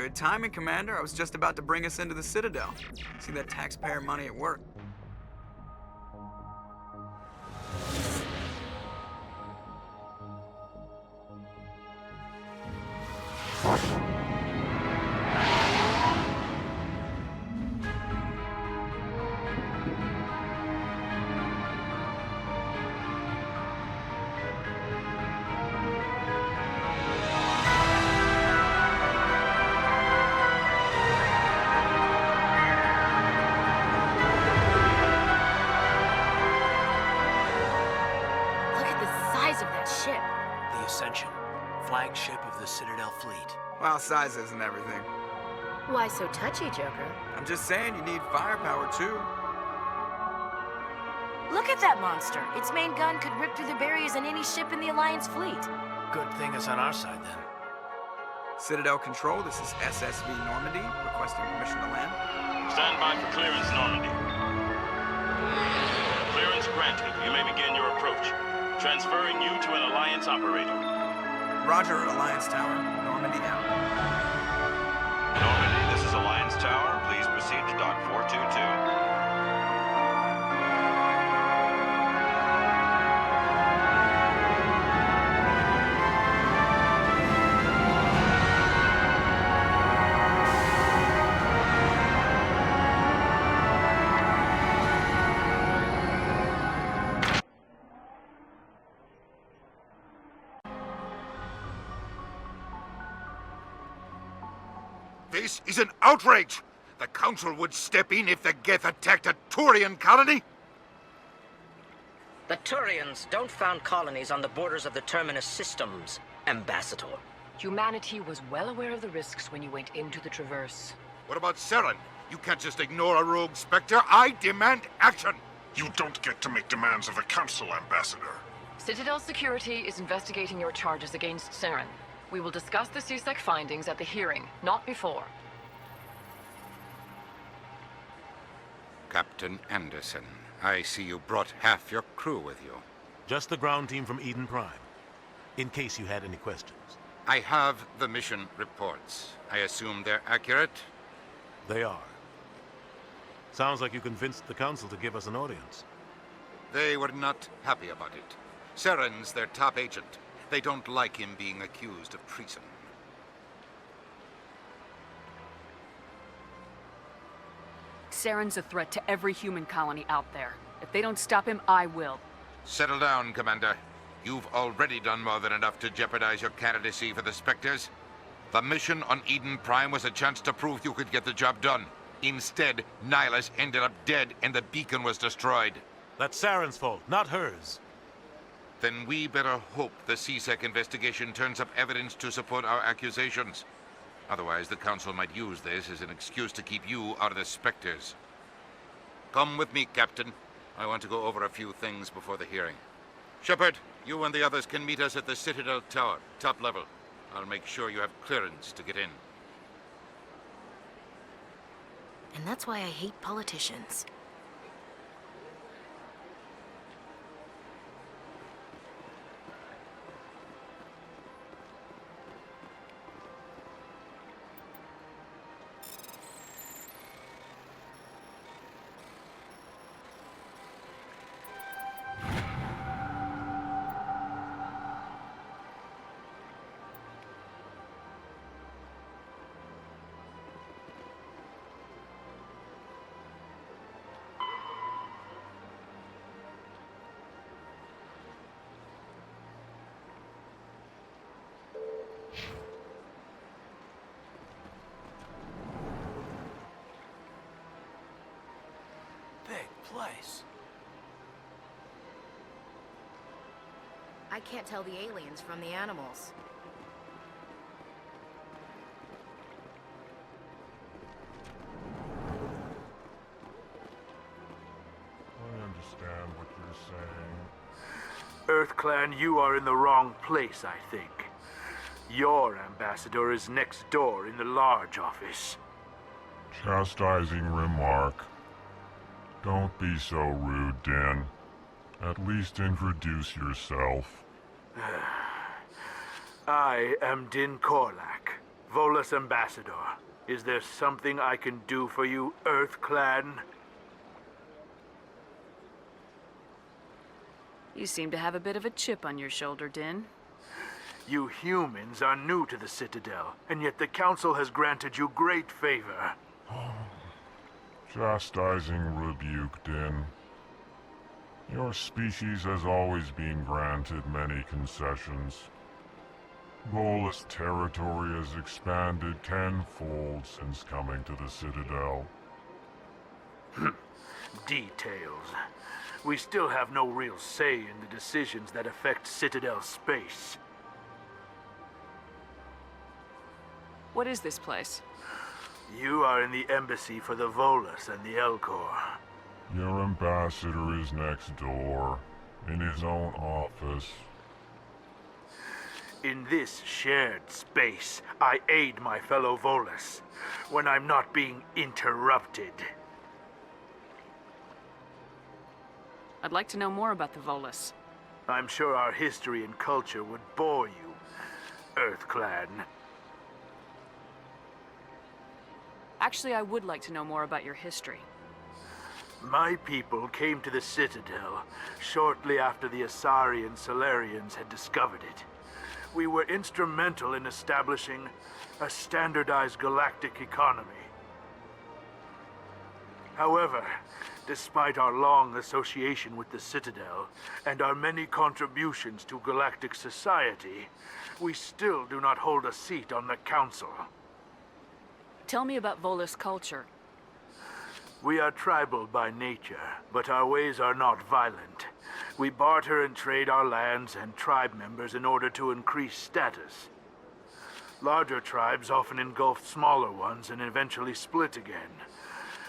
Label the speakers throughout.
Speaker 1: Good timing, Commander. I was just about to bring us into the Citadel. See that taxpayer money at work.
Speaker 2: Flagship of the Citadel fleet.
Speaker 1: Well, size isn't everything.
Speaker 3: Why so touchy, Joker?
Speaker 1: I'm just saying you need firepower, too.
Speaker 3: Look at that monster. Its main gun could rip through the barriers in any ship in the Alliance fleet.
Speaker 2: Good thing it's on our side, then.
Speaker 1: Citadel Control, this is SSV Normandy, requesting permission to land.
Speaker 4: Stand by for clearance, Normandy. Clearance granted. You may begin your approach. Transferring you to an Alliance operator.
Speaker 1: Roger, Alliance Tower. Normandy out.
Speaker 4: Normandy, this is Alliance Tower. Please proceed to Dock 422.
Speaker 5: This is an outrage! The Council would step in if the Geth attacked a Turian colony!
Speaker 6: The Turians don't found colonies on the borders of the Terminus systems, Ambassador.
Speaker 7: Humanity was well aware of the risks when you went into the Traverse.
Speaker 5: What about Saren? You can't just ignore a rogue Spectre. I demand action!
Speaker 8: You don't get to make demands of the Council, Ambassador.
Speaker 7: Citadel Security is investigating your charges against Saren. We will discuss the CSEC findings at the hearing, not before.
Speaker 5: Captain Anderson, I see you brought half your crew with you.
Speaker 9: Just the ground team from Eden Prime, in case you had any questions.
Speaker 5: I have the mission reports. I assume they're accurate?
Speaker 9: They are. Sounds like you convinced the Council to give us an audience.
Speaker 5: They were not happy about it. Saren's their top agent. They don't like him being accused of treason.
Speaker 10: Saren's a threat to every human colony out there. If they don't stop him, I will.
Speaker 5: Settle down, Commander. You've already done more than enough to jeopardize your candidacy for the Spectres. The mission on Eden Prime was a chance to prove you could get the job done. Instead, Nihilus ended up dead and the beacon was destroyed.
Speaker 9: That's Saren's fault, not hers.
Speaker 5: Then we better hope the CSEC investigation turns up evidence to support our accusations. Otherwise, the Council might use this as an excuse to keep you out of the Spectres. Come with me, Captain. I want to go over a few things before the hearing. Shepard, you and the others can meet us at the Citadel Tower, top level. I'll make sure you have clearance to get in.
Speaker 3: And that's why I hate politicians.
Speaker 2: Place.
Speaker 3: I can't tell the aliens from the animals.
Speaker 8: I understand what you're saying.
Speaker 11: EarthClan, you are in the wrong place, I think. Your ambassador is next door in the large office.
Speaker 8: Chastising remark. Don't be so rude, Din. At least introduce yourself.
Speaker 11: I am Din Korlak, Volus Ambassador, is there something I can do for you, Earth Clan?
Speaker 10: You seem to have a bit of a chip on your shoulder, Din.
Speaker 11: You humans are new to the Citadel, and yet the Council has granted you great favor.
Speaker 12: Chastising rebuke, Din. Your species has always been granted many concessions. Volus territory has expanded tenfold since coming to the Citadel.
Speaker 11: Details. We still have no real say in the decisions that affect Citadel space.
Speaker 10: What is this place?
Speaker 11: You are in the embassy for the Volus and the Elcor.
Speaker 12: Your ambassador is next door, in his own office.
Speaker 11: In this shared space, I aid my fellow Volus when I'm not being interrupted.
Speaker 10: I'd like to know more about the Volus.
Speaker 11: I'm sure our history and culture would bore you, Earth Clan.
Speaker 10: Actually, I would like to know more about your history.
Speaker 11: My people came to the Citadel shortly after the Asari and Solarians had discovered it. We were instrumental in establishing a standardized galactic economy. However, despite our long association with the Citadel and our many contributions to galactic society, we still do not hold a seat on the Council.
Speaker 10: Tell me about Volus culture.
Speaker 11: We are tribal by nature, but our ways are not violent. We barter and trade our lands and tribe members in order to increase status. Larger tribes often engulf smaller ones and eventually split again.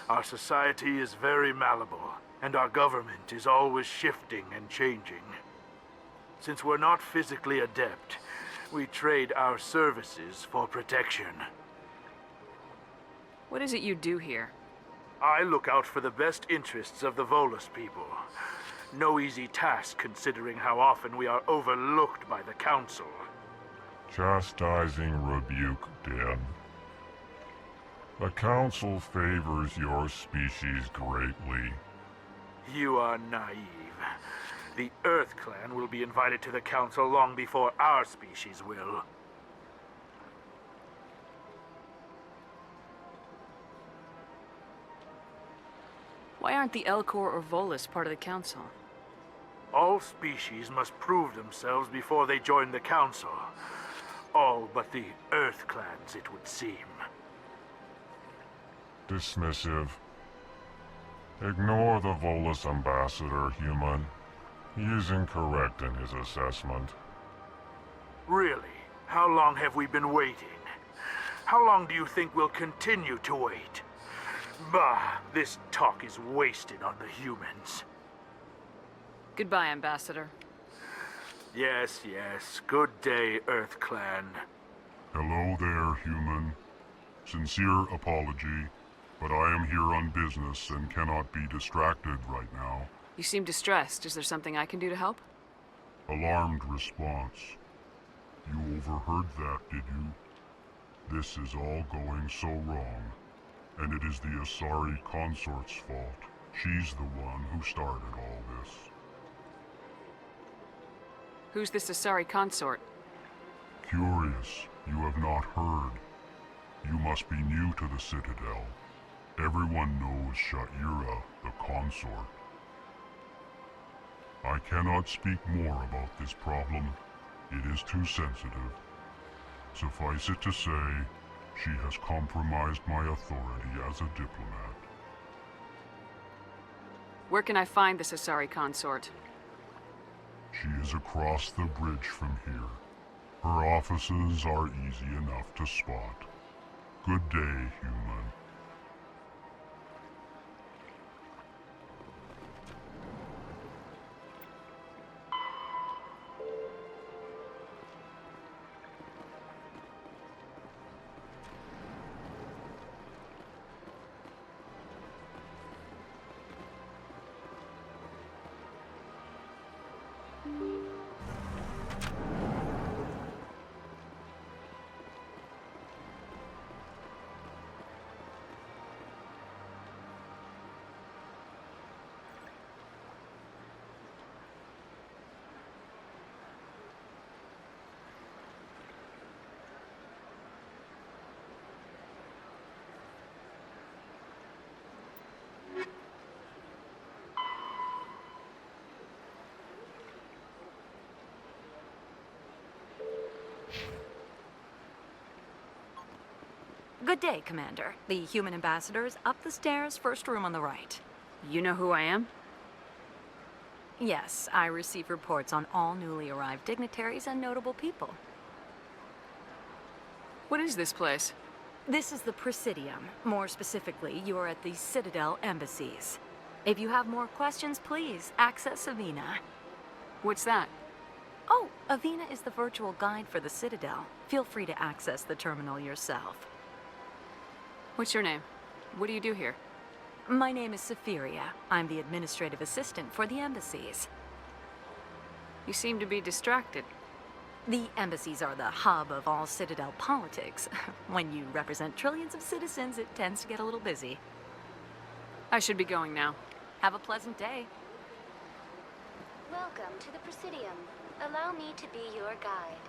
Speaker 11: Our society is very malleable, and our government is always shifting and changing. Since we're not physically adept, we trade our services for protection.
Speaker 10: What is it you do here?
Speaker 11: I look out for the best interests of the Volus people. No easy task considering how often we are overlooked by the Council.
Speaker 12: Chastising rebuke, Din. The Council favors your species greatly.
Speaker 11: You are naive. The Earth Clan will be invited to the Council long before our species will.
Speaker 10: Why aren't the Elcor or Volus part of the Council?
Speaker 11: All species must prove themselves before they join the Council. All but the Earth Clans, it would seem.
Speaker 12: Dismissive. Ignore the Volus ambassador, human. He is incorrect in his assessment.
Speaker 11: Really? How long have we been waiting? How long do you think we'll continue to wait? Bah, this talk is wasted on the humans.
Speaker 10: Goodbye, Ambassador.
Speaker 11: Yes, yes. Good day, Earth Clan.
Speaker 12: Hello there, human. Sincere apology, but I am here on business and cannot be distracted right now.
Speaker 10: You seem distressed. Is there something I can do to help?
Speaker 12: Alarmed response. You overheard that, did you? This is all going so wrong. And it is the Asari consort's fault. She's the one who started all this.
Speaker 10: Who's this Asari consort?
Speaker 12: Curious, you have not heard. You must be new to the Citadel. Everyone knows Sha'ira, the consort. I cannot speak more about this problem. It is too sensitive. Suffice it to say, she has compromised my authority as a diplomat.
Speaker 10: Where can I find this Asari consort?
Speaker 12: She is across the bridge from here. Her offices are easy enough to spot. Good day, human.
Speaker 13: Good day, Commander. The human ambassador is up the stairs, first room on the right.
Speaker 10: You know who I am?
Speaker 13: Yes, I receive reports on all newly arrived dignitaries and notable people.
Speaker 10: What is this place?
Speaker 13: This is the Presidium. More specifically, you are at the Citadel embassies. If you have more questions, please access Udina.
Speaker 10: What's that?
Speaker 13: Oh, Udina is the virtual guide for the Citadel. Feel free to access the terminal yourself.
Speaker 10: What's your name? What do you do here?
Speaker 13: My name is Safiria. I'm the administrative assistant for the embassies.
Speaker 10: You seem to be distracted.
Speaker 13: The embassies are the hub of all Citadel politics. When you represent trillions of citizens, it tends to get a little busy.
Speaker 10: I should be going now.
Speaker 13: Have a pleasant day.
Speaker 14: Welcome to the Presidium. Allow me to be your guide.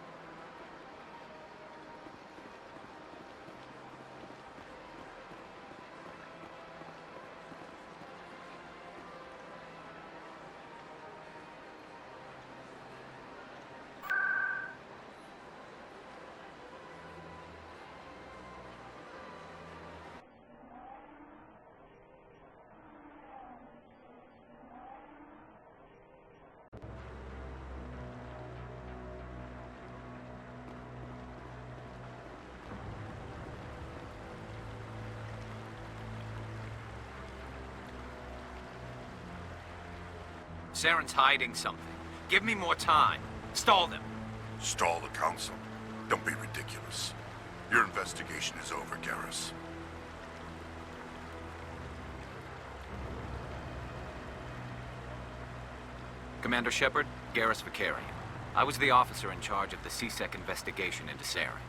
Speaker 15: Saren's hiding something. Give me more time. Stall them.
Speaker 8: Stall the Council? Don't be ridiculous. Your investigation is over, Garrus.
Speaker 15: Commander Shepard, Garrus Vicarian. I was the officer in charge of the CSEC investigation into Saren.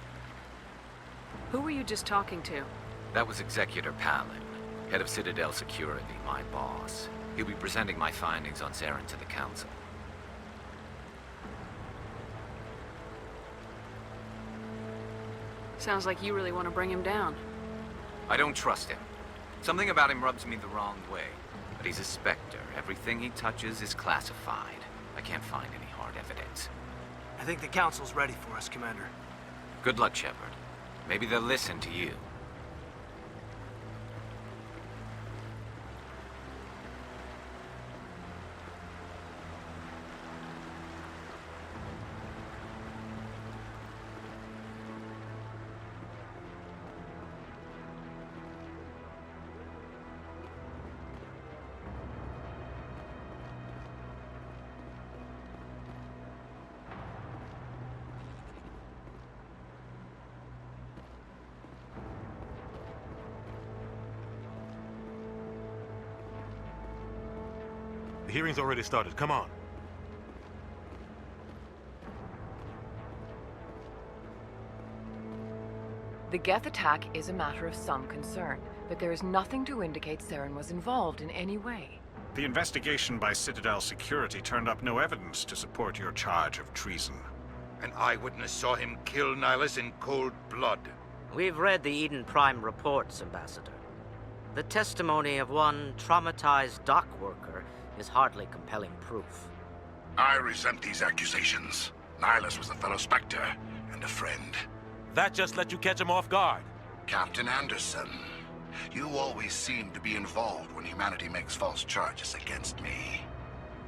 Speaker 10: Who were you just talking to?
Speaker 15: That was Executor Palin, head of Citadel Security, my boss. He'll be presenting my findings on Saren to the Council.
Speaker 10: Sounds like you really want to bring him down.
Speaker 15: I don't trust him. Something about him rubs me the wrong way. But he's a Spectre. Everything he touches is classified. I can't find any hard evidence.
Speaker 2: I think the Council's ready for us, Commander.
Speaker 15: Good luck, Shepard. Maybe they'll listen to you.
Speaker 9: The hearing's already started. Come on.
Speaker 7: The Geth attack is a matter of some concern, but there is nothing to indicate Saren was involved in any way.
Speaker 8: The investigation by Citadel Security turned up no evidence to support your charge of treason.
Speaker 5: An eyewitness saw him kill Nihilus in cold blood.
Speaker 6: We've read the Eden Prime reports, Ambassador. The testimony of one traumatized dock worker is hardly compelling proof.
Speaker 8: I resent these accusations. Nihilus was a fellow Spectre and a friend.
Speaker 9: That just let you catch him off guard.
Speaker 8: Captain Anderson, you always seem to be involved when humanity makes false charges against me.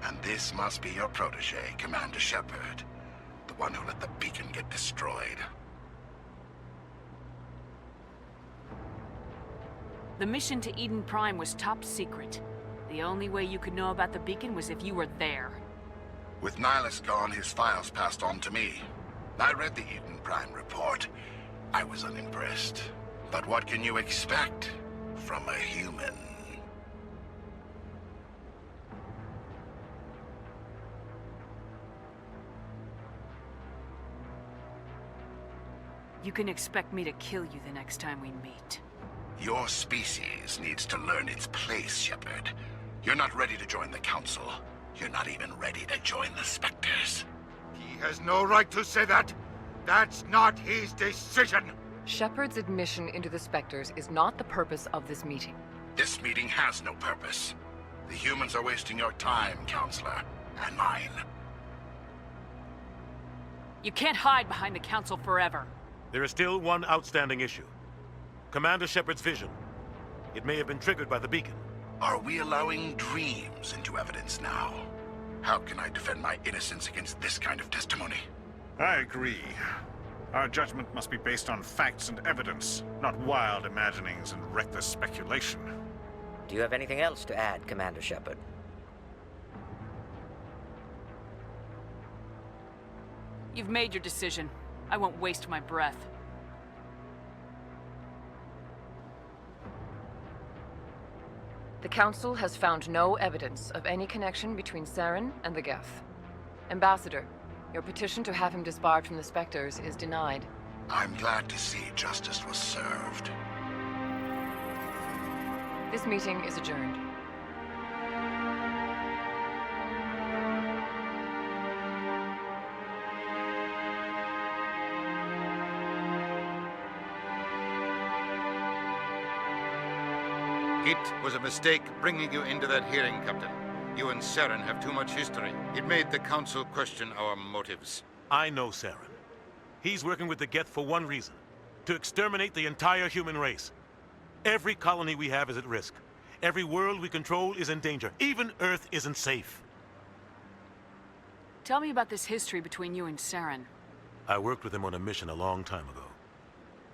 Speaker 8: And this must be your protege, Commander Shepard. The one who let the beacon get destroyed.
Speaker 10: The mission to Eden Prime was top secret. The only way you could know about the beacon was if you were there.
Speaker 8: With Nihilus gone, his files passed on to me. I read the Eden Prime report. I was unimpressed. But what can you expect from a human?
Speaker 10: You can expect me to kill you the next time we meet.
Speaker 8: Your species needs to learn its place, Shepard. You're not ready to join the Council. You're not even ready to join the Spectres.
Speaker 5: He has no right to say that. That's not his decision.
Speaker 7: Shepard's admission into the Spectres is not the purpose of this meeting.
Speaker 8: This meeting has no purpose. The humans are wasting your time, Counselor, and mine.
Speaker 10: You can't hide behind the Council forever.
Speaker 9: There is still one outstanding issue. Commander Shepard's vision. It may have been triggered by the beacon.
Speaker 8: Are we allowing dreams into evidence now? How can I defend my innocence against this kind of testimony?
Speaker 16: I agree. Our judgment must be based on facts and evidence, not wild imaginings and reckless speculation.
Speaker 6: Do you have anything else to add, Commander Shepard?
Speaker 10: You've made your decision. I won't waste my breath.
Speaker 7: The Council has found no evidence of any connection between Saren and the Geth. Ambassador, your petition to have him disbarred from the Spectres is denied.
Speaker 8: I'm glad to see justice was served.
Speaker 7: This meeting is adjourned.
Speaker 5: It was a mistake bringing you into that hearing, Captain. You and Saren have too much history. It made the Council question our motives.
Speaker 9: I know Saren. He's working with the Geth for one reason. To exterminate the entire human race. Every colony we have is at risk. Every world we control is in danger. Even Earth isn't safe.
Speaker 10: Tell me about this history between you and Saren.
Speaker 9: I worked with him on a mission a long time ago.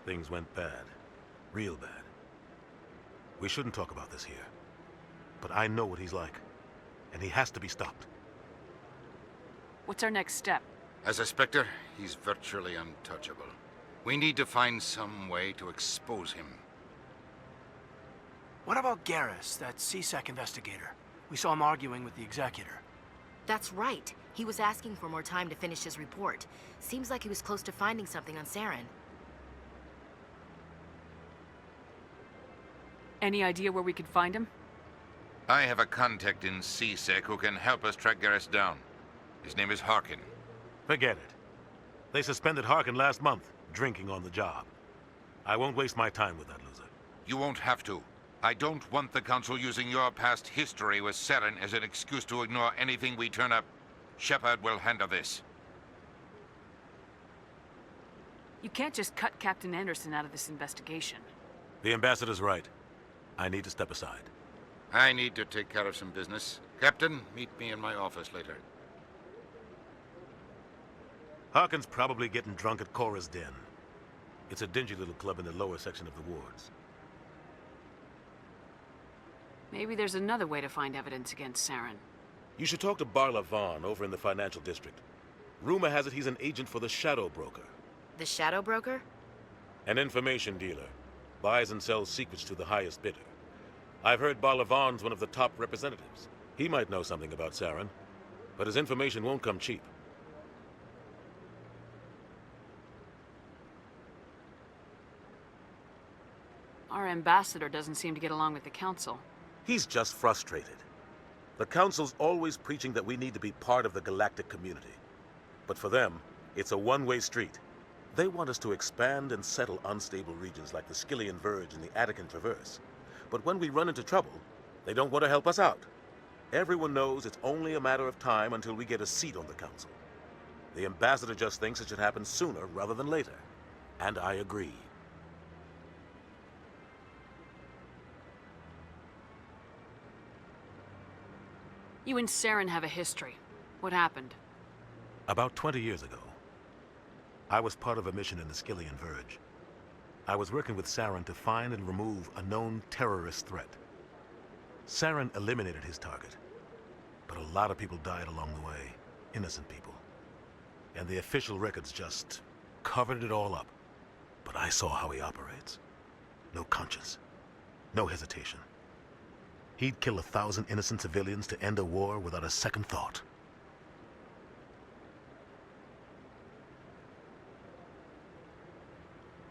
Speaker 9: Things went bad. Real bad. We shouldn't talk about this here. But I know what he's like. And he has to be stopped.
Speaker 10: What's our next step?
Speaker 5: As a Spectre, he's virtually untouchable. We need to find some way to expose him.
Speaker 2: What about Garrus, that CSEC investigator? We saw him arguing with the Executor.
Speaker 3: That's right. He was asking for more time to finish his report. Seems like he was close to finding something on Saren.
Speaker 10: Any idea where we could find him?
Speaker 5: I have a contact in CSEC who can help us track Garrus down. His name is Harkin.
Speaker 9: Forget it. They suspended Harkin last month, drinking on the job. I won't waste my time with that loser.
Speaker 5: You won't have to. I don't want the Council using your past history with Saren as an excuse to ignore anything we turn up. Shepard will handle this.
Speaker 10: You can't just cut Captain Anderson out of this investigation.
Speaker 9: The Ambassador's right. I need to step aside.
Speaker 5: I need to take care of some business. Captain, meet me in my office later.
Speaker 9: Harkin's probably getting drunk at Chora's den. It's a dingy little club in the lower section of the wards.
Speaker 10: Maybe there's another way to find evidence against Saren.
Speaker 9: You should talk to Barla Vaughn over in the financial district. Rumor has it he's an agent for the Shadow Broker.
Speaker 3: The Shadow Broker?
Speaker 9: An information dealer. Buys and sells secrets to the highest bidder. I've heard Barla Vaughn's one of the top representatives. He might know something about Saren, but his information won't come cheap.
Speaker 10: Our ambassador doesn't seem to get along with the Council.
Speaker 9: He's just frustrated. The Council's always preaching that we need to be part of the galactic community. But for them, it's a one-way street. They want us to expand and settle unstable regions like the Skillian Verge and the Attican Traverse. But when we run into trouble, they don't want to help us out. Everyone knows it's only a matter of time until we get a seat on the Council. The Ambassador just thinks it should happen sooner rather than later. And I agree.
Speaker 10: You and Saren have a history. What happened?
Speaker 9: About 20 years ago, I was part of a mission in the Skillian Verge. I was working with Saren to find and remove a known terrorist threat. Saren eliminated his target, but a lot of people died along the way, innocent people. And the official records just covered it all up. But I saw how he operates. No conscience, no hesitation. He'd kill 1,000 innocent civilians to end a war without a second thought.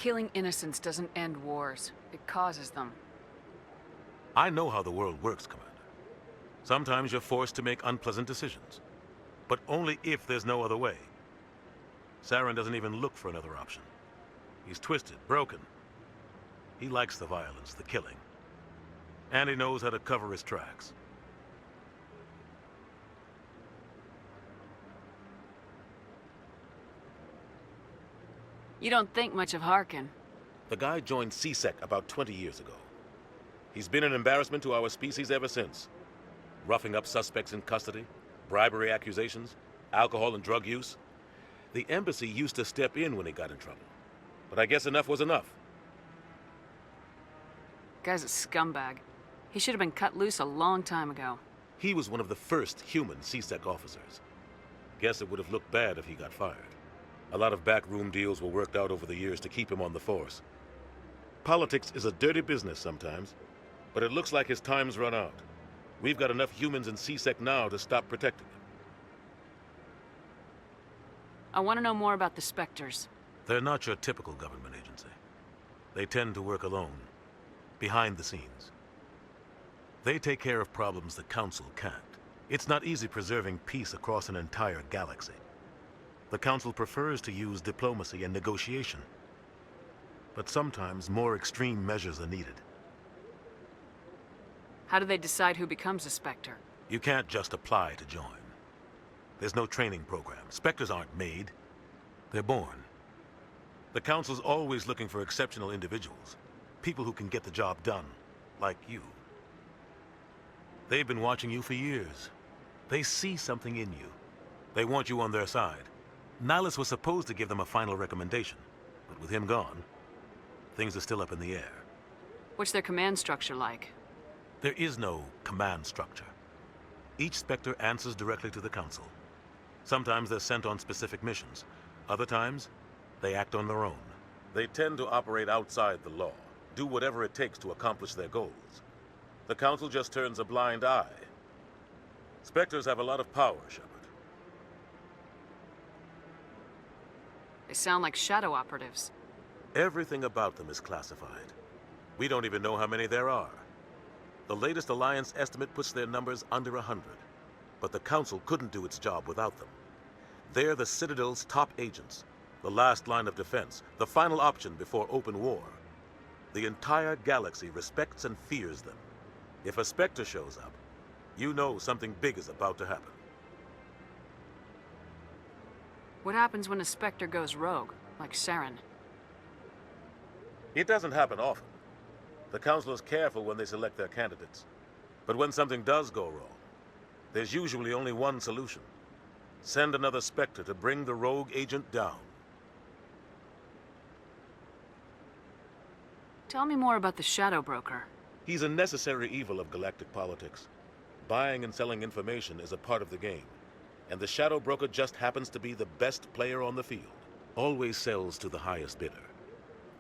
Speaker 10: Killing innocents doesn't end wars. It causes them.
Speaker 9: I know how the world works, Commander. Sometimes you're forced to make unpleasant decisions. But only if there's no other way. Saren doesn't even look for another option. He's twisted, broken. He likes the violence, the killing. And he knows how to cover his tracks.
Speaker 10: You don't think much of Harkin.
Speaker 9: The guy joined CSEC about 20 years ago. He's been an embarrassment to our species ever since. Roughing up suspects in custody, bribery accusations, alcohol and drug use. The embassy used to step in when he got in trouble. But I guess enough was enough.
Speaker 10: Guy's a scumbag. He should have been cut loose a long time ago.
Speaker 9: He was one of the first human CSEC officers. Guess it would have looked bad if he got fired. A lot of backroom deals were worked out over the years to keep him on the force. Politics is a dirty business sometimes, but it looks like his time's run out. We've got enough humans in CSEC now to stop protecting him.
Speaker 10: I want to know more about the Spectres.
Speaker 9: They're not your typical government agency. They tend to work alone, behind the scenes. They take care of problems the Council can't. It's not easy preserving peace across an entire galaxy. The Council prefers to use diplomacy and negotiation. But sometimes more extreme measures are needed.
Speaker 10: How do they decide who becomes a Spectre?
Speaker 9: You can't just apply to join. There's no training program. Spectres aren't made. They're born. The Council's always looking for exceptional individuals. People who can get the job done, like you. They've been watching you for years. They see something in you. They want you on their side. Nihilus was supposed to give them a final recommendation, but with him gone, things are still up in the air.
Speaker 10: What's their command structure like?
Speaker 9: There is no command structure. Each Spectre answers directly to the Council. Sometimes they're sent on specific missions. Other times, they act on their own. They tend to operate outside the law, do whatever it takes to accomplish their goals. The Council just turns a blind eye. Spectres have a lot of power, Shepard.
Speaker 10: They sound like shadow operatives.
Speaker 9: Everything about them is classified. We don't even know how many there are. The latest Alliance estimate puts their numbers under 100. But the Council couldn't do its job without them. They're the Citadel's top agents, the last line of defense, the final option before open war. The entire galaxy respects and fears them. If a Spectre shows up, you know something big is about to happen.
Speaker 10: What happens when a Spectre goes rogue, like Saren?
Speaker 9: It doesn't happen often. The Council is careful when they select their candidates. But when something does go wrong, there's usually only one solution. Send another Spectre to bring the rogue agent down.
Speaker 10: Tell me more about the Shadow Broker.
Speaker 9: He's a necessary evil of galactic politics. Buying and selling information is a part of the game. And the Shadow Broker just happens to be the best player on the field. Always sells to the highest bidder.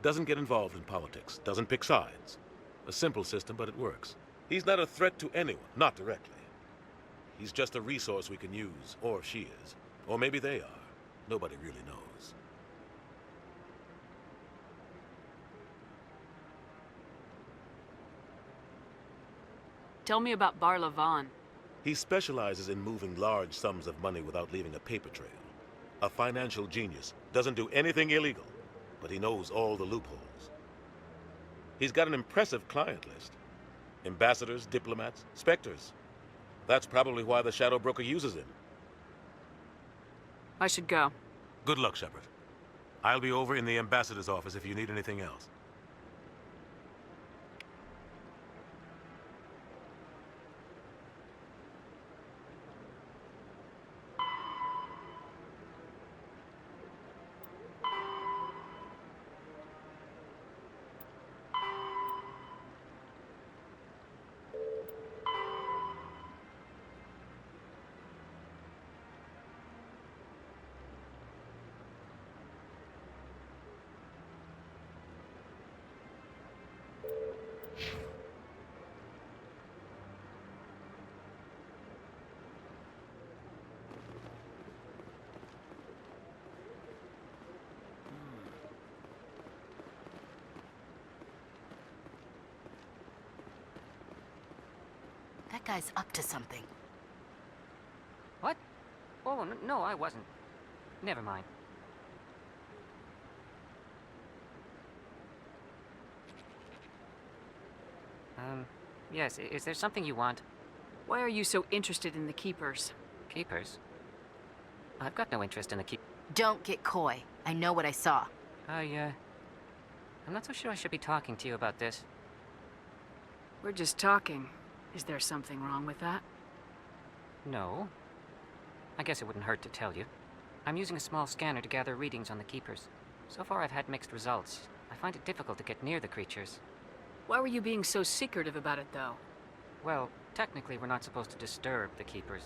Speaker 9: Doesn't get involved in politics. Doesn't pick sides. A simple system, but it works. He's not a threat to anyone, not directly. He's just a resource we can use, or she is. Or maybe they are. Nobody really knows.
Speaker 10: Tell me about Barla Vaughn.
Speaker 9: He specializes in moving large sums of money without leaving a paper trail. A financial genius. Doesn't do anything illegal, but he knows all the loopholes. He's got an impressive client list. Ambassadors, diplomats, Spectres. That's probably why the Shadow Broker uses him.
Speaker 10: I should go.
Speaker 9: Good luck, Shepard. I'll be over in the ambassador's office if you need anything else.
Speaker 3: That guy's up to something.
Speaker 6: What? Oh, no, I wasn't. Never mind. Yes, is there something you want?
Speaker 10: Why are you so interested in the Keepers?
Speaker 6: Keepers? I've got no interest in the
Speaker 3: Don't get coy. I know what I saw.
Speaker 6: I
Speaker 17: I'm not so sure I should be talking to you about this.
Speaker 10: We're just talking. Is there something wrong with that?
Speaker 17: No. I guess it wouldn't hurt to tell you. I'm using a small scanner to gather readings on the Keepers. So far I've had mixed results. I find it difficult to get near the creatures.
Speaker 10: Why were you being so secretive about it, though?
Speaker 17: Well, technically we're not supposed to disturb the Keepers.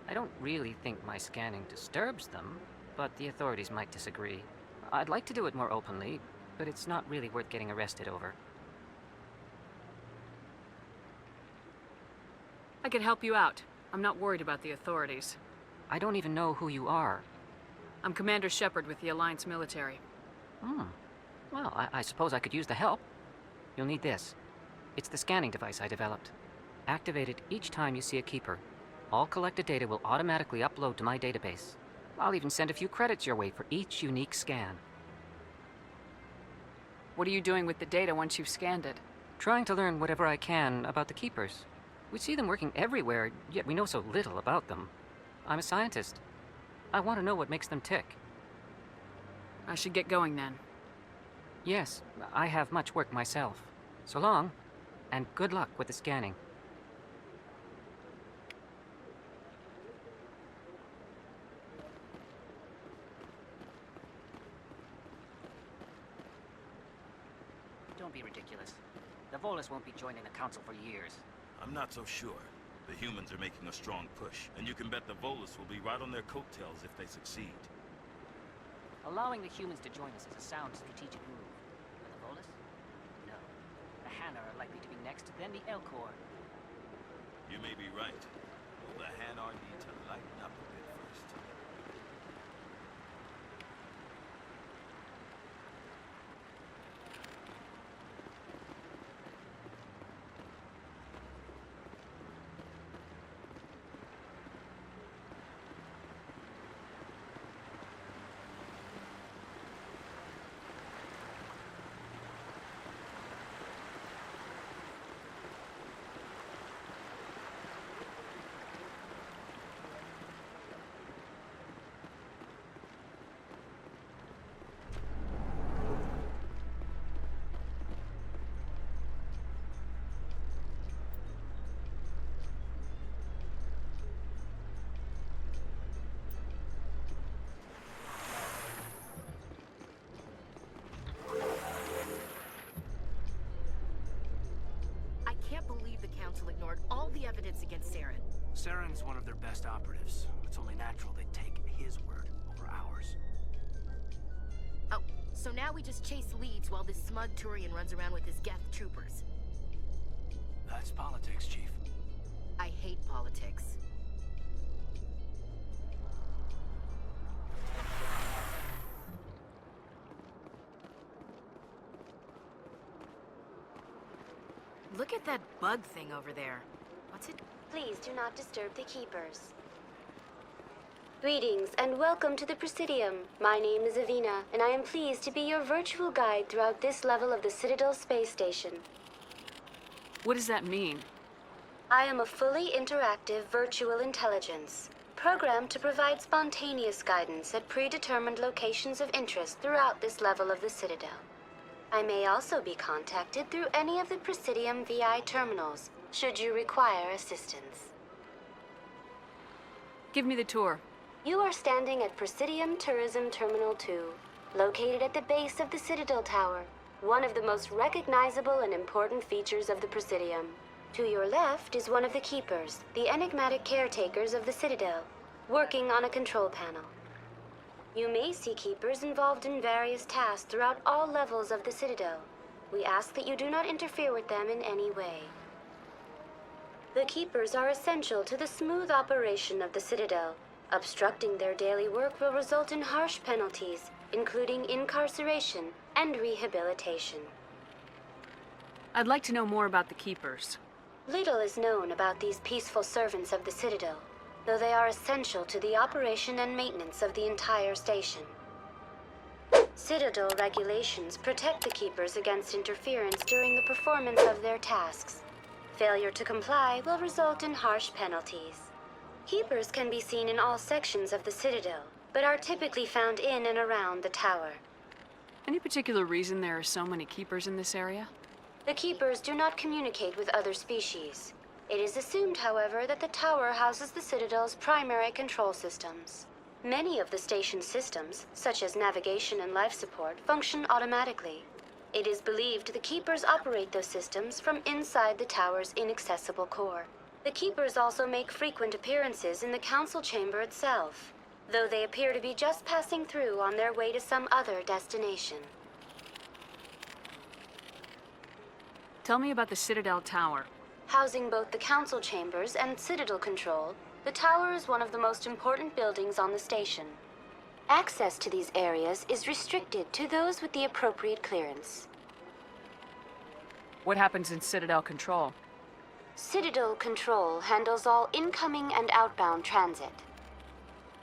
Speaker 17: I don't really think my scanning disturbs them, but the authorities might disagree. I'd like to do it more openly, but it's not really worth getting arrested over.
Speaker 10: I could help you out. I'm not worried about the authorities.
Speaker 17: I don't even know who you are.
Speaker 10: I'm Commander Shepard with the Alliance military.
Speaker 17: Well, I suppose I could use the help. You'll need this. It's the scanning device I developed. Activate it each time you see a Keeper. All collected data will automatically upload to my database. I'll even send a few credits your way for each unique scan.
Speaker 10: What are you doing with the data once you've scanned it?
Speaker 17: Trying to learn whatever I can about the Keepers. We see them working everywhere, yet we know so little about them. I'm a scientist. I want to know what makes them tick.
Speaker 10: I should get going then.
Speaker 17: Yes, I have much work myself. So long, and good luck with the scanning. Don't be ridiculous. The Volus won't be joining the Council for years.
Speaker 18: I'm not so sure. The humans are making a strong push, and you can bet the Volus will be right on their coattails if they succeed.
Speaker 17: Allowing the humans to join us is a sound strategic move. But the Volus? No. The Hanna are likely to be next, then the Elcor.
Speaker 18: You may be right. Well, the Hanar need to lighten up a bit first.
Speaker 3: Council ignored all the evidence against Saren.
Speaker 2: Saren's one of their best operatives. It's only natural they'd take his word over ours.
Speaker 3: Oh, so now we just chase leads while this smug Turian runs around with his Geth troopers.
Speaker 2: That's politics, Chief.
Speaker 3: I hate politics. Look at that bug thing over there. What's it?
Speaker 14: Please do not disturb the Keepers. Greetings and welcome to the Presidium. My name is Udina, and I am pleased to be your virtual guide throughout this level of the Citadel space station.
Speaker 10: What does that mean?
Speaker 14: I am a fully interactive virtual intelligence, programmed to provide spontaneous guidance at predetermined locations of interest throughout this level of the Citadel. I may also be contacted through any of the Presidium VI terminals, should you require assistance.
Speaker 10: Give me the tour.
Speaker 14: You are standing at Presidium Tourism Terminal 2, located at the base of the Citadel Tower, one of the most recognizable and important features of the Presidium. To your left is one of the Keepers, the enigmatic caretakers of the Citadel, working on a control panel. You may see Keepers involved in various tasks throughout all levels of the Citadel. We ask that you do not interfere with them in any way. The Keepers are essential to the smooth operation of the Citadel. Obstructing their daily work will result in harsh penalties, including incarceration and rehabilitation.
Speaker 10: I'd like to know more about the Keepers.
Speaker 14: Little is known about these peaceful servants of the Citadel, though they are essential to the operation and maintenance of the entire station. Citadel regulations protect the Keepers against interference during the performance of their tasks. Failure to comply will result in harsh penalties. Keepers can be seen in all sections of the Citadel, but are typically found in and around the tower.
Speaker 10: Any particular reason there are so many keepers in this area?
Speaker 14: The keepers do not communicate with other species. It is assumed, however, that the tower houses the Citadel's primary control systems. Many of the station's systems, such as navigation and life support, function automatically. It is believed the keepers operate those systems from inside the tower's inaccessible core. The keepers also make frequent appearances in the council chamber itself, though they appear to be just passing through on their way to some other destination.
Speaker 10: Tell me about the Citadel Tower.
Speaker 14: Housing both the council chambers and Citadel control, the tower is one of the most important buildings on the station. Access to these areas is restricted to those with the appropriate clearance.
Speaker 10: What happens in Citadel Control?
Speaker 14: Citadel Control handles all incoming and outbound transit.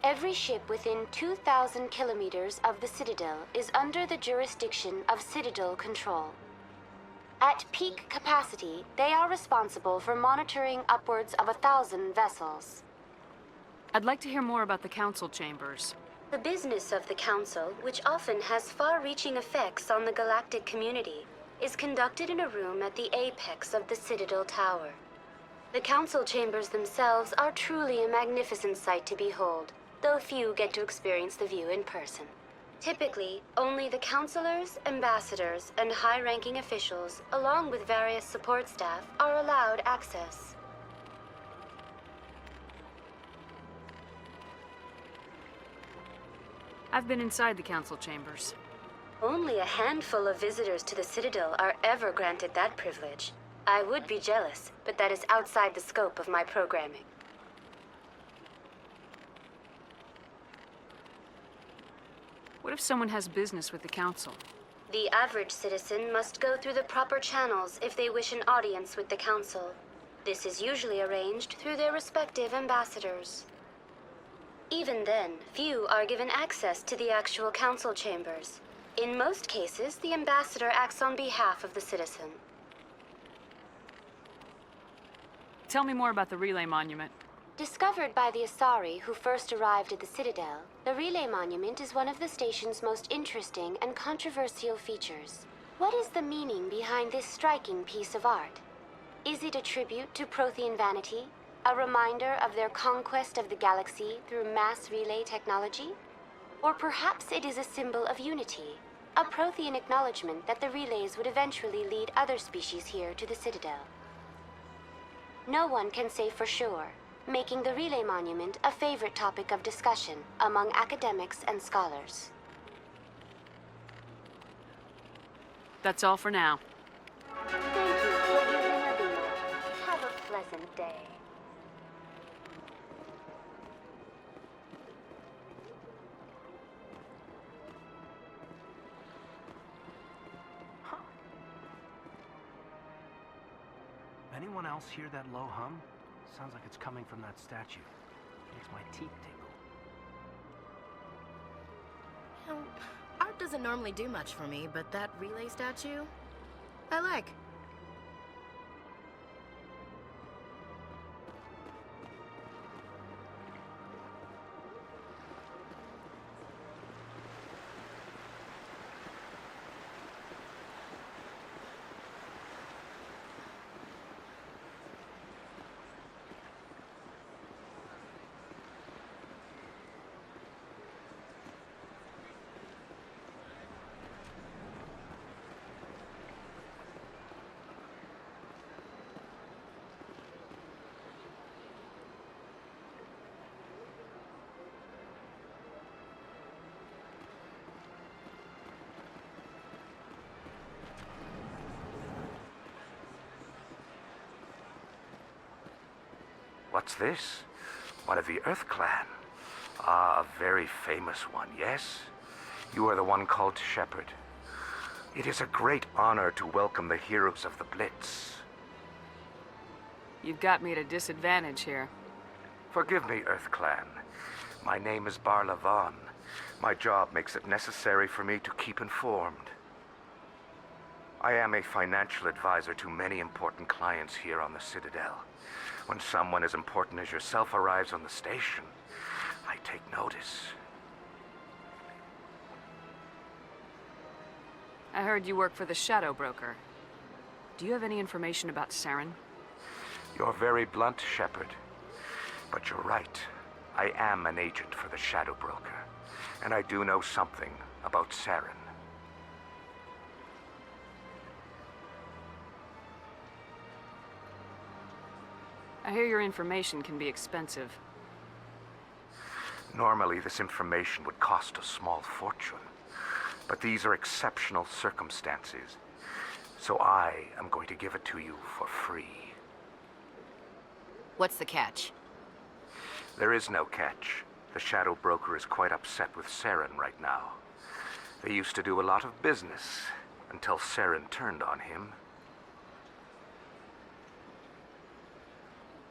Speaker 14: Every ship within 2,000 kilometers of the Citadel is under the jurisdiction of Citadel Control. At peak capacity, they are responsible for monitoring upwards of 1,000 vessels.
Speaker 10: I'd like to hear more about the council chambers.
Speaker 14: The business of the Council, which often has far-reaching effects on the galactic community, is conducted in a room at the apex of the Citadel Tower. The Council chambers themselves are truly a magnificent sight to behold, though few get to experience the view in person. Typically, only the councilors, ambassadors, and high-ranking officials, along with various support staff, are allowed access.
Speaker 10: I've been inside the council chambers.
Speaker 14: Only a handful of visitors to the Citadel are ever granted that privilege. I would be jealous, but that is outside the scope of my programming.
Speaker 10: What if someone has business with the council?
Speaker 14: The average citizen must go through the proper channels if they wish an audience with the council. This is usually arranged through their respective ambassadors. Even then, few are given access to the actual council chambers. In most cases, the ambassador acts on behalf of the citizen.
Speaker 10: Tell me more about the relay monument.
Speaker 14: Discovered by the Asari who first arrived at the Citadel, the relay monument is one of the station's most interesting and controversial features. What is the meaning behind this striking piece of art? Is it a tribute to Prothean vanity? A reminder of their conquest of the galaxy through mass relay technology? Or perhaps it is a symbol of unity, a Prothean acknowledgement that the relays would eventually lead other species here to the Citadel. No one can say for sure, making the relay monument a favorite topic of discussion among academics and scholars.
Speaker 10: That's all for now.
Speaker 14: Thank you for using Udina. Have a pleasant day.
Speaker 2: Anyone else hear that low hum? Sounds like it's coming from that statue. Makes my teeth tingle.
Speaker 3: Art doesn't normally do much for me, but that relay statue, I like.
Speaker 19: What's this? One of the Earth Clan. Ah, a very famous one, yes? You are the one called Shepherd. It is a great honor to welcome the heroes of the Blitz.
Speaker 10: You've got me at a disadvantage here.
Speaker 19: Forgive me, Earth Clan. My name is Barla Vaughn. My job makes it necessary for me to keep informed. I am a financial advisor to many important clients here on the Citadel. When someone as important as yourself arrives on the station, I take notice.
Speaker 10: I heard you work for the Shadow Broker. Do you have any information about Saren?
Speaker 19: You're very blunt, Shepard. But you're right. I am an agent for the Shadow Broker. And I do know something about Saren.
Speaker 10: I hear your information can be expensive.
Speaker 19: Normally, this information would cost a small fortune. But these are exceptional circumstances. So I am going to give it to you for free.
Speaker 3: What's the catch?
Speaker 19: There is no catch. The Shadow Broker is quite upset with Saren right now. They used to do a lot of business until Saren turned on him.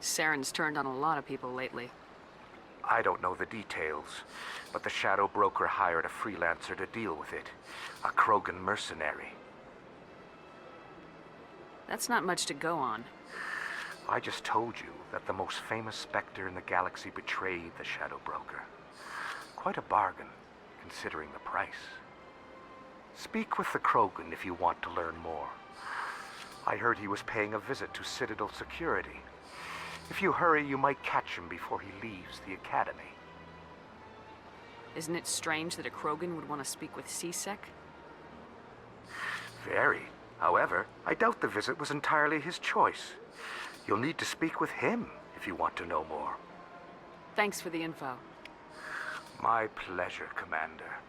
Speaker 10: Saren's turned on a lot of people lately.
Speaker 19: I don't know the details, but the Shadow Broker hired a freelancer to deal with it. A Krogan mercenary.
Speaker 10: That's not much to go on.
Speaker 19: I just told you that the most famous Spectre in the galaxy betrayed the Shadow Broker. Quite a bargain, considering the price. Speak with the Krogan if you want to learn more. I heard he was paying a visit to Citadel security. If you hurry, you might catch him before he leaves the Academy.
Speaker 10: Isn't it strange that a Krogan would want to speak with C-Sec?
Speaker 19: Very. However, I doubt the visit was entirely his choice. You'll need to speak with him if you want to know more.
Speaker 10: Thanks for the info.
Speaker 19: My pleasure, Commander.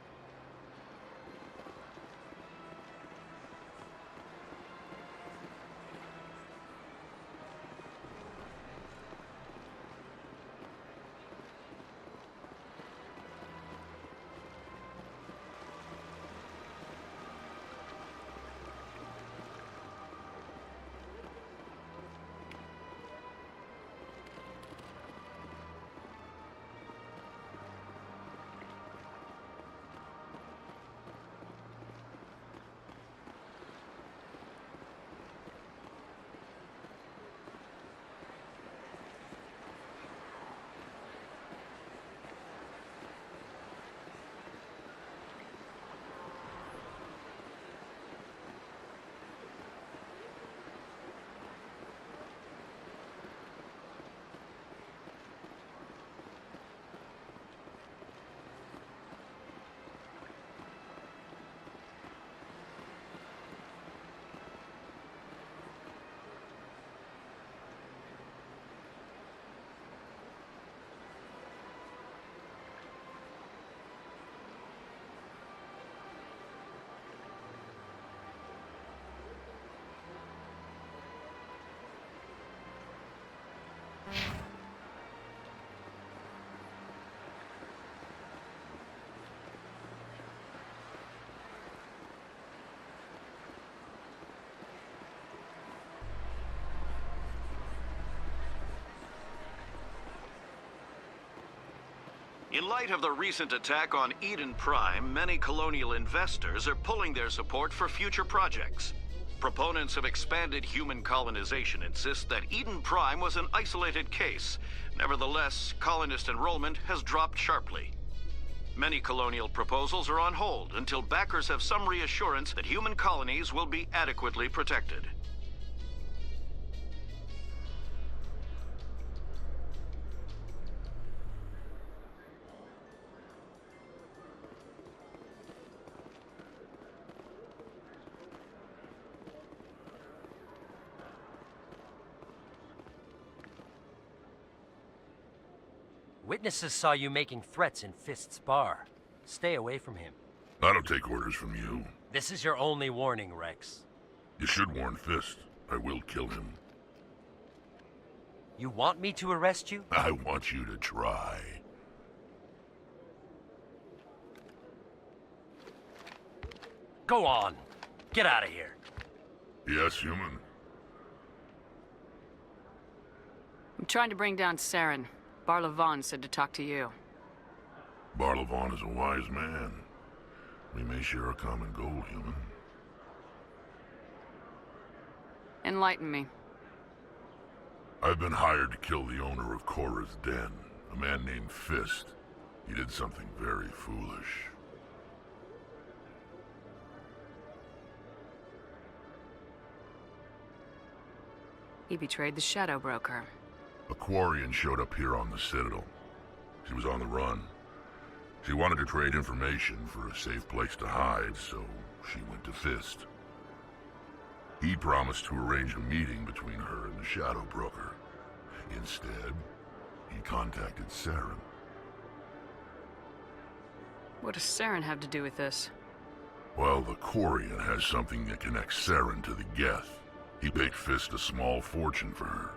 Speaker 20: In light of the recent attack on Eden Prime, many colonial investors are pulling their support for future projects. Proponents of expanded human colonization insist that Eden Prime was an isolated case. Nevertheless, colonist enrollment has dropped sharply. Many colonial proposals are on hold until backers have some reassurance that human colonies will be adequately protected.
Speaker 21: Witnesses saw you making threats in Fist's bar. Stay away from him.
Speaker 22: I don't take orders from you.
Speaker 21: This is your only warning, Wrex.
Speaker 22: You should warn Fist. I will kill him.
Speaker 21: You want me to arrest you?
Speaker 22: I want you to try.
Speaker 21: Go on. Get out of here.
Speaker 22: Yes, human.
Speaker 10: I'm trying to bring down Saren. Barla Vaughn said to talk to you.
Speaker 22: Barla Vaughn is a wise man. We may share a common goal, human.
Speaker 10: Enlighten me.
Speaker 22: I've been hired to kill the owner of Chora's den, a man named Fist. He did something very foolish.
Speaker 10: He betrayed the Shadow Broker.
Speaker 22: A Quarian showed up here on the Citadel. She was on the run. She wanted to trade information for a safe place to hide, so she went to Fist. He promised to arrange a meeting between her and the Shadow Broker. Instead, he contacted Saren.
Speaker 10: What does Saren have to do with this?
Speaker 22: Well, the Quarian has something that connects Saren to the Geth. He paid Fist a small fortune for her.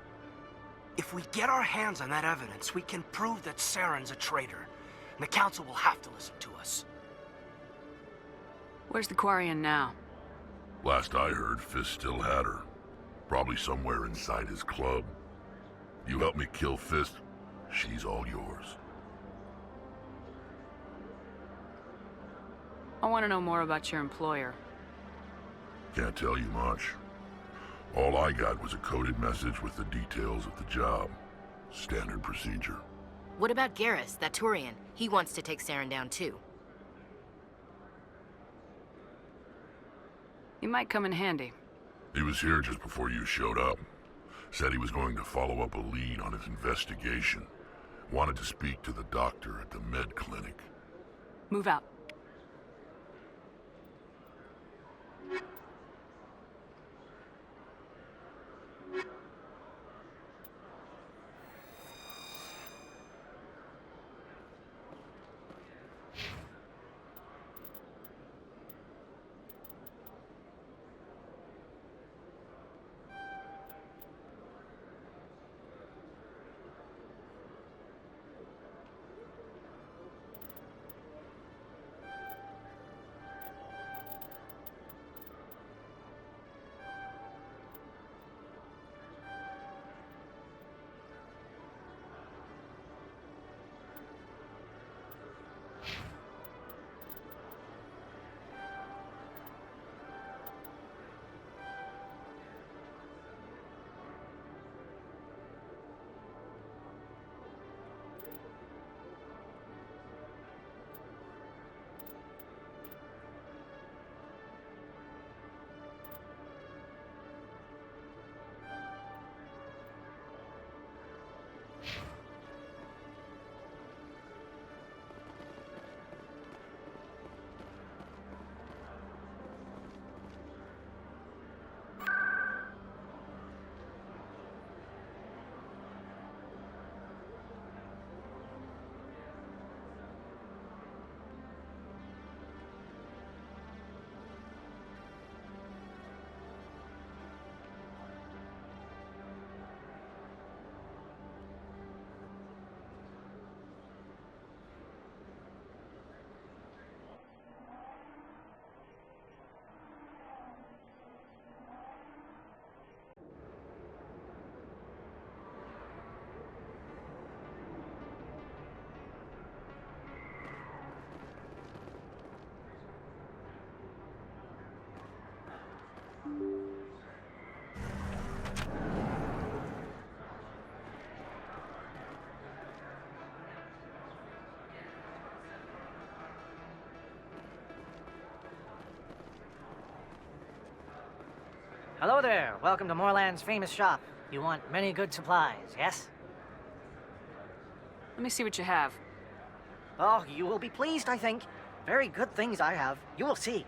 Speaker 2: If we get our hands on that evidence, we can prove that Saren's a traitor. And the Council will have to listen to us.
Speaker 10: Where's the Quarian now?
Speaker 22: Last I heard, Fist still had her. Probably somewhere inside his club. You help me kill Fist, she's all yours.
Speaker 10: I want to know more about your employer.
Speaker 22: Can't tell you much. All I got was a coded message with the details of the job. Standard procedure.
Speaker 3: What about Garrus, that Turian? He wants to take Saren down too.
Speaker 10: He might come in handy.
Speaker 22: He was here just before you showed up. Said he was going to follow up a lead on his investigation. Wanted to speak to the doctor at the med clinic.
Speaker 10: Move out.
Speaker 6: Hello there. Welcome to Moorland's famous shop. You want many good supplies, yes?
Speaker 10: Let me see what you have.
Speaker 6: Oh, you will be pleased, I think. Very good things I have. You will see.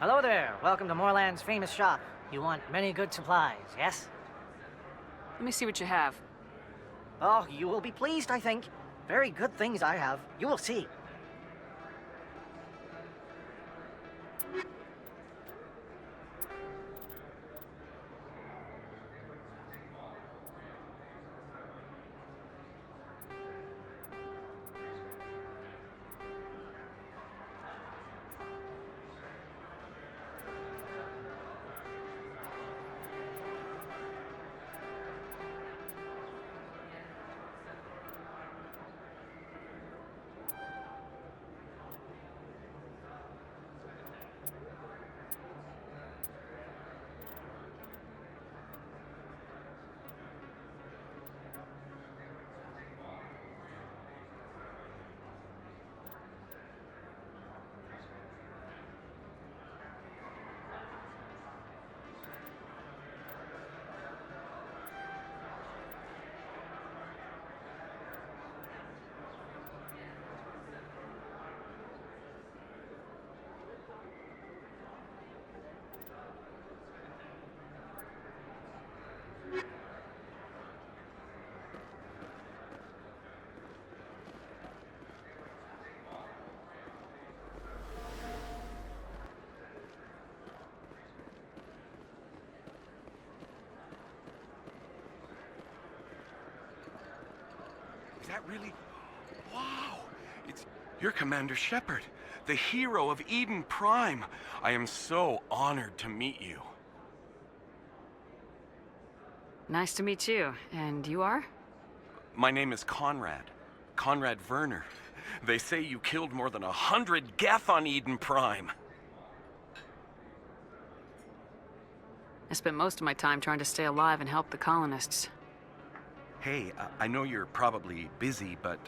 Speaker 6: Hello there. Welcome to Moorland's famous shop. You want many good supplies, yes?
Speaker 10: Let me see what you have.
Speaker 6: Oh, you will be pleased, I think. Very good things I have. You will see.
Speaker 1: Is that really? Wow! You're Commander Shepard, the hero of Eden Prime. I am so honored to meet you.
Speaker 10: Nice to meet you. And you are?
Speaker 1: My name is Conrad. Conrad Werner. They say you killed more than 100 Geth on Eden Prime.
Speaker 10: I spent most of my time trying to stay alive and help the colonists.
Speaker 1: Hey, I know you're probably busy, but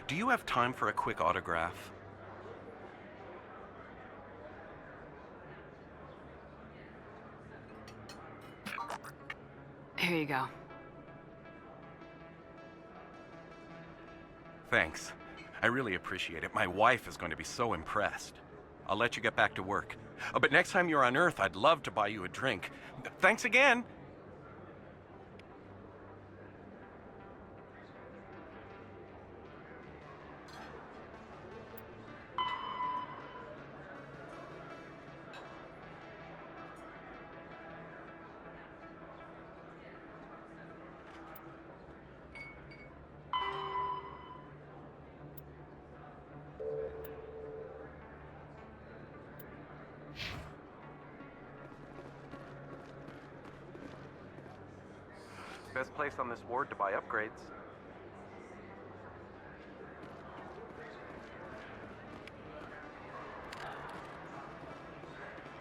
Speaker 1: do you have time for a quick autograph?
Speaker 10: Here you go.
Speaker 1: Thanks. I really appreciate it. My wife is going to be so impressed. I'll let you get back to work. But next time you're on Earth, I'd love to buy you a drink. Thanks again!
Speaker 4: Best place on this ward to buy upgrades.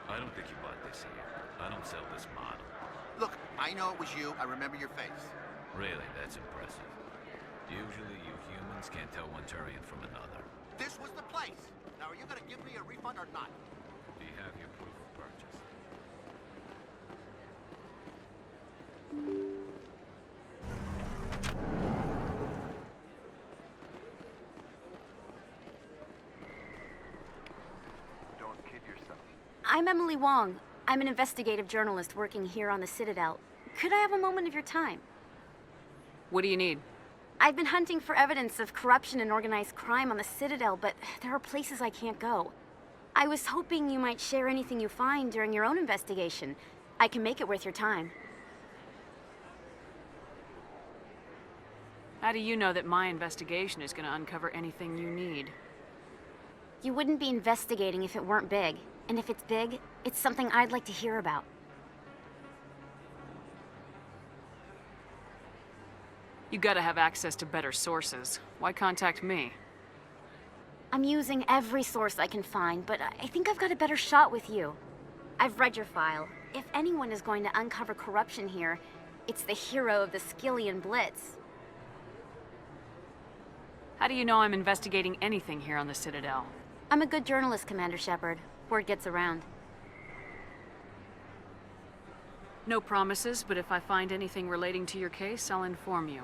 Speaker 11: I don't think you bought this here. I don't sell this model.
Speaker 23: Look, I know it was you. I remember your face.
Speaker 11: Really, that's impressive. Usually you humans can't tell one Turian from another.
Speaker 23: This was the place. Now, are you gonna give me a refund or not?
Speaker 11: Do you have your proof of purchase?
Speaker 4: Don't kid yourself.
Speaker 24: I'm Emily Wong. I'm an investigative journalist working here on the Citadel. Could I have a moment of your time?
Speaker 10: What do you need?
Speaker 24: I've been hunting for evidence of corruption and organized crime on the Citadel, but there are places I can't go. I was hoping you might share anything you find during your own investigation. I can make it worth your time.
Speaker 10: How do you know that my investigation is going to uncover anything you need?
Speaker 24: You wouldn't be investigating if it weren't big. And if it's big, it's something I'd like to hear about.
Speaker 10: You gotta have access to better sources. Why contact me?
Speaker 24: I'm using every source I can find, but I think I've got a better shot with you. I've read your file. If anyone is going to uncover corruption here, it's the hero of the Skillian Blitz.
Speaker 10: How do you know I'm investigating anything here on the Citadel?
Speaker 24: I'm a good journalist, Commander Shepard. Word gets around.
Speaker 10: No promises, but if I find anything relating to your case, I'll inform you.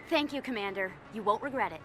Speaker 24: Thank you, Commander. You won't regret it.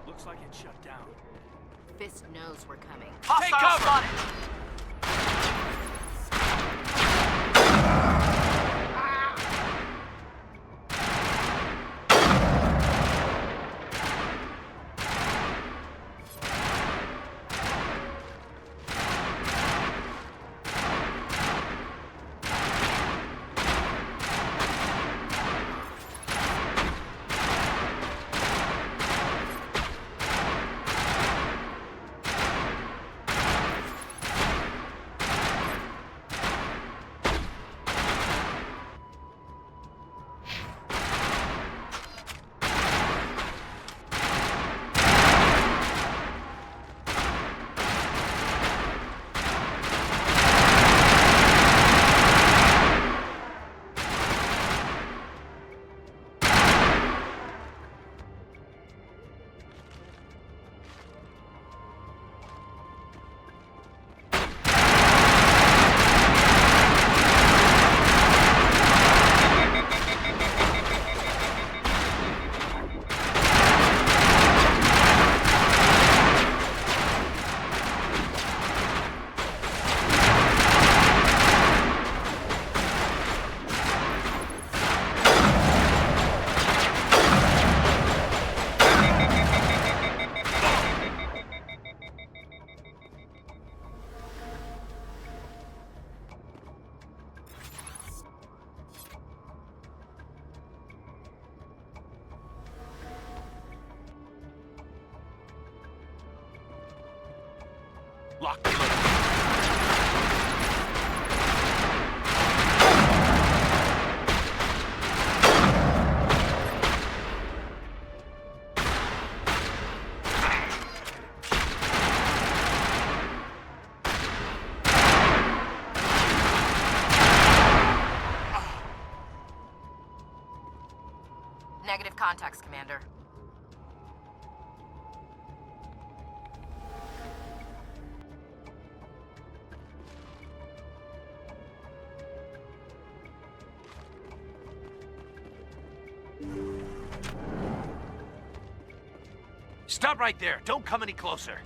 Speaker 2: Looks like it's shut down.
Speaker 3: Fist knows we're coming.
Speaker 2: Take cover! Spotted.
Speaker 1: Lock and load.
Speaker 3: Negative contacts, Commander.
Speaker 2: Stop right there. Don't come any closer.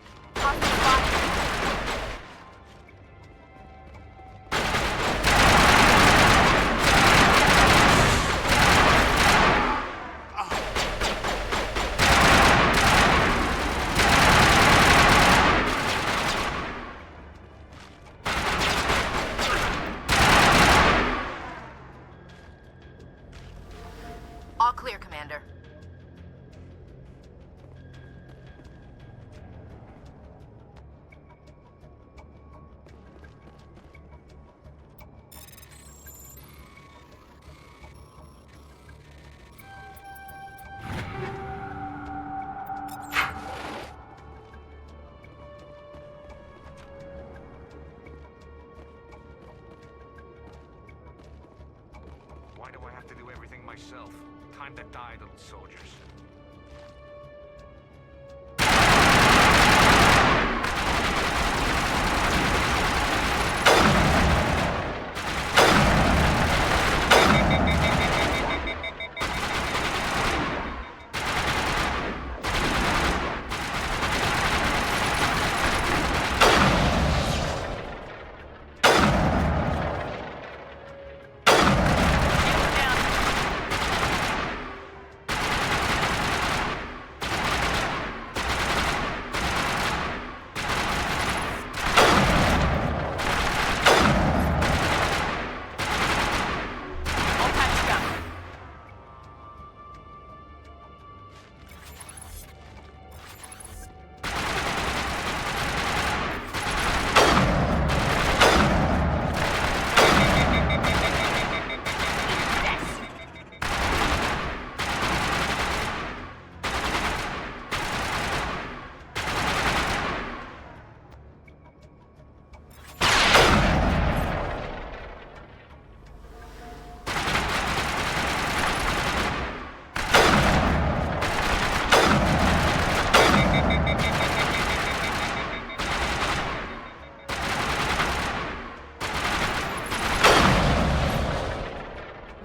Speaker 3: All clear, Commander.
Speaker 2: Why do I have to do everything myself? Time to die, little soldiers.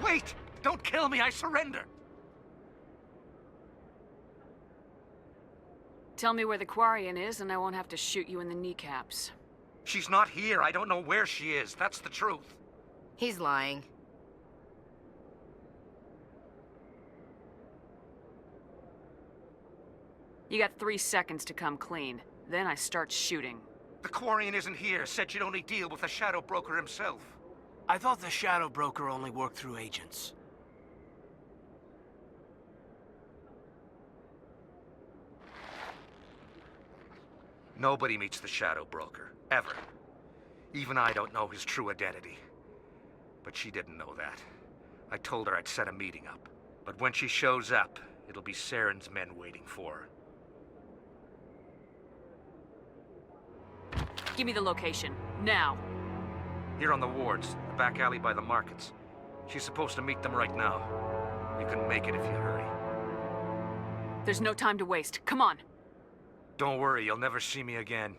Speaker 2: Wait! Don't kill me! I surrender!
Speaker 10: Tell me where the Quarian is, and I won't have to shoot you in the kneecaps.
Speaker 2: She's not here. I don't know where she is. That's the truth.
Speaker 3: He's lying.
Speaker 10: You got 3 seconds to come clean. Then I start shooting.
Speaker 2: The Quarian isn't here. Said you'd only deal with the Shadow Broker himself.
Speaker 12: I thought the Shadow Broker only worked through agents.
Speaker 2: Nobody meets the Shadow Broker. Ever. Even I don't know his true identity. But she didn't know that. I told her I'd set a meeting up. But when she shows up, it'll be Saren's men waiting for her.
Speaker 10: Give me the location. Now.
Speaker 2: Here on the wards, the back alley by the markets. She's supposed to meet them right now. You can make it if you hurry.
Speaker 10: There's no time to waste. Come on.
Speaker 2: Don't worry, you'll never see me again.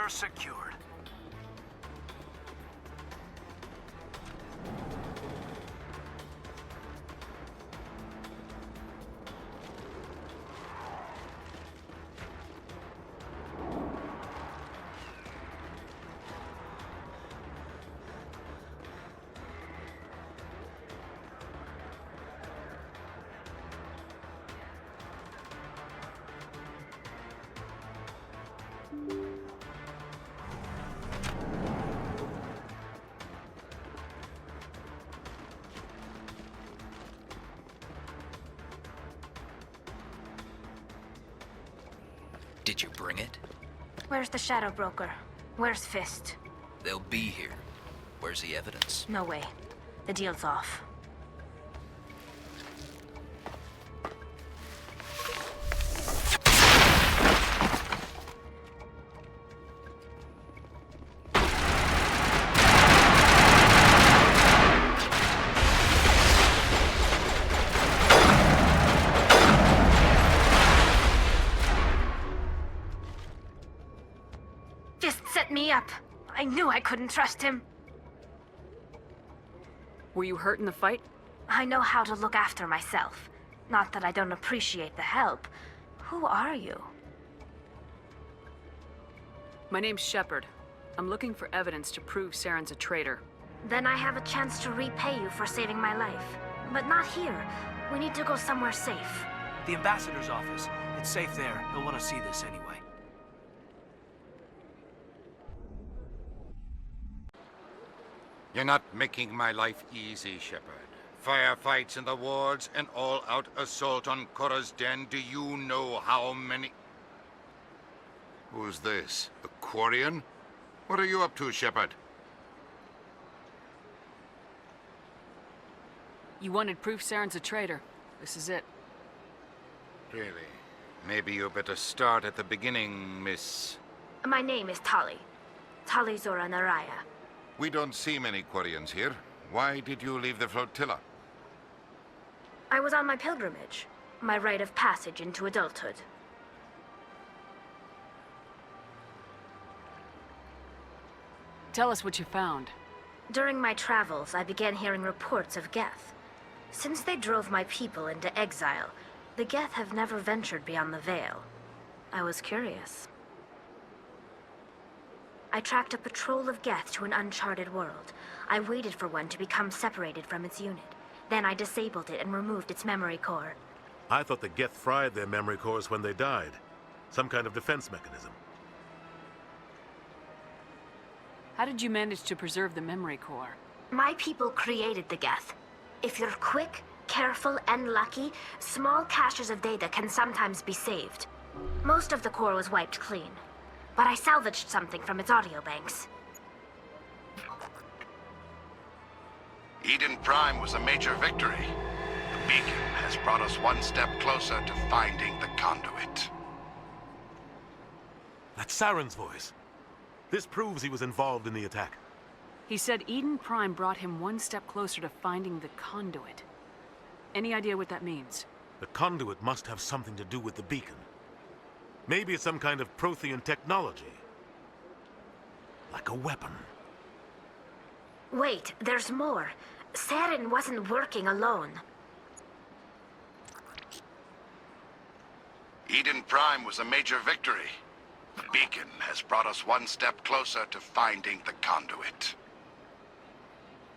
Speaker 12: You're secured.
Speaker 8: Did you bring it?
Speaker 24: Where's the Shadow Broker? Where's Fist?
Speaker 8: They'll be here. Where's the evidence?
Speaker 24: No way. The deal's off. Me up. I knew I couldn't trust him.
Speaker 10: Were you hurt in the fight?
Speaker 24: I know how to look after myself. Not that I don't appreciate the help. Who are you?
Speaker 10: My name's Shepard. I'm looking for evidence to prove Saren's a traitor.
Speaker 24: Then I have a chance to repay you for saving my life. But not here. We need to go somewhere safe.
Speaker 12: The ambassador's office. It's safe there. He'll want to see this anyway.
Speaker 5: You're not making my life easy, Shepard. Firefights in the wards, an all-out assault on Chora's den. Do you know how many... Who's this? A Quarian? What are you up to, Shepard?
Speaker 10: You wanted proof Saren's a traitor. This is it.
Speaker 5: Really? Maybe you better start at the beginning, Miss...
Speaker 24: My name is Tali. Tali Zora Naraya.
Speaker 5: We don't see many Quarians here. Why did you leave the flotilla?
Speaker 24: I was on my pilgrimage. My rite of passage into adulthood.
Speaker 10: Tell us what you found.
Speaker 24: During my travels, I began hearing reports of Geth. Since they drove my people into exile, the Geth have never ventured beyond the Veil. I was curious. I tracked a patrol of Geth to an uncharted world. I waited for one to become separated from its unit. Then I disabled it and removed its memory core.
Speaker 9: I thought the Geth fried their memory cores when they died. Some kind of defense mechanism.
Speaker 10: How did you manage to preserve the memory core?
Speaker 24: My people created the Geth. If you're quick, careful, and lucky, small caches of data can sometimes be saved. Most of the core was wiped clean. But I salvaged something from its audio banks.
Speaker 22: Eden Prime was a major victory. The beacon has brought us one step closer to finding the conduit.
Speaker 9: That's Saren's voice. This proves he was involved in the attack.
Speaker 10: He said Eden Prime brought him one step closer to finding the conduit. Any idea what that means?
Speaker 9: The conduit must have something to do with the beacon. Maybe it's some kind of Prothean technology. Like a weapon.
Speaker 24: Wait, there's more. Saren wasn't working alone.
Speaker 22: Eden Prime was a major victory. The beacon has brought us one step closer to finding the conduit.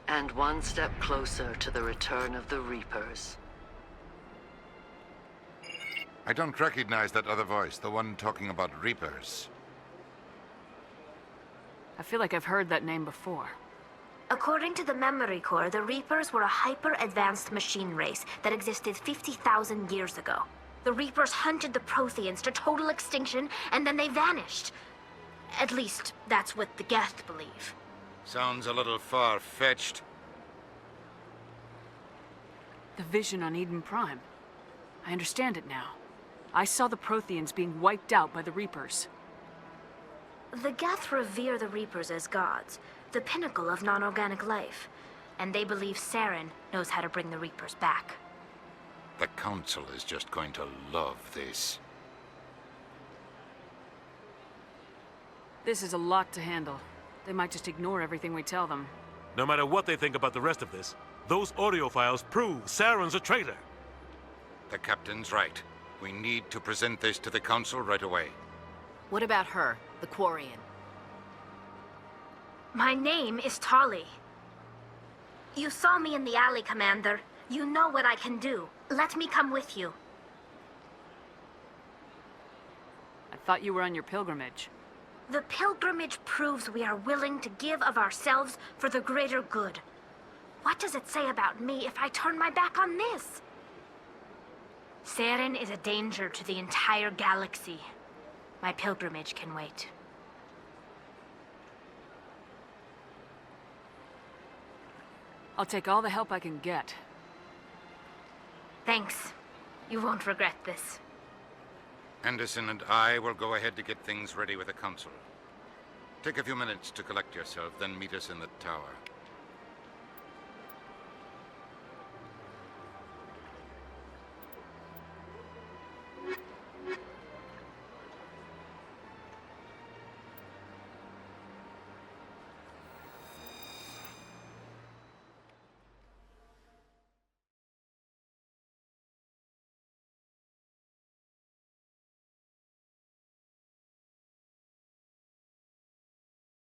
Speaker 13: And one step closer to the return of the Reapers.
Speaker 5: I don't recognize that other voice, the one talking about Reapers.
Speaker 10: I feel like I've heard that name before.
Speaker 24: According to the memory core, the Reapers were a hyper-advanced machine race that existed 50,000 years ago. The Reapers hunted the Protheans to total extinction, and then they vanished. At least, that's what the Geth believe.
Speaker 5: Sounds a little far-fetched.
Speaker 10: The vision on Eden Prime. I understand it now. I saw the Protheans being wiped out by the Reapers.
Speaker 24: The Geth revere the Reapers as gods, the pinnacle of non-organic life. And they believe Saren knows how to bring the Reapers back.
Speaker 5: The Council is just going to love this.
Speaker 10: This is a lot to handle. They might just ignore everything we tell them.
Speaker 9: No matter what they think about the rest of this, those audio files prove Saren's a traitor.
Speaker 5: The captain's right. We need to present this to the council right away.
Speaker 3: What about her, the Quarian?
Speaker 7: My name is Tali. You saw me in the alley, Commander. You know what I can do. Let me come with you.
Speaker 10: I thought you were on your pilgrimage.
Speaker 7: The pilgrimage proves we are willing to give of ourselves for the greater good. What does it say about me if I turn my back on this? Saren is a danger to the entire galaxy. My pilgrimage can wait.
Speaker 10: I'll take all the help I can get.
Speaker 7: Thanks. You won't regret this.
Speaker 5: Anderson and I will go ahead to get things ready with the council. Take a few minutes to collect yourself, then meet us in the tower.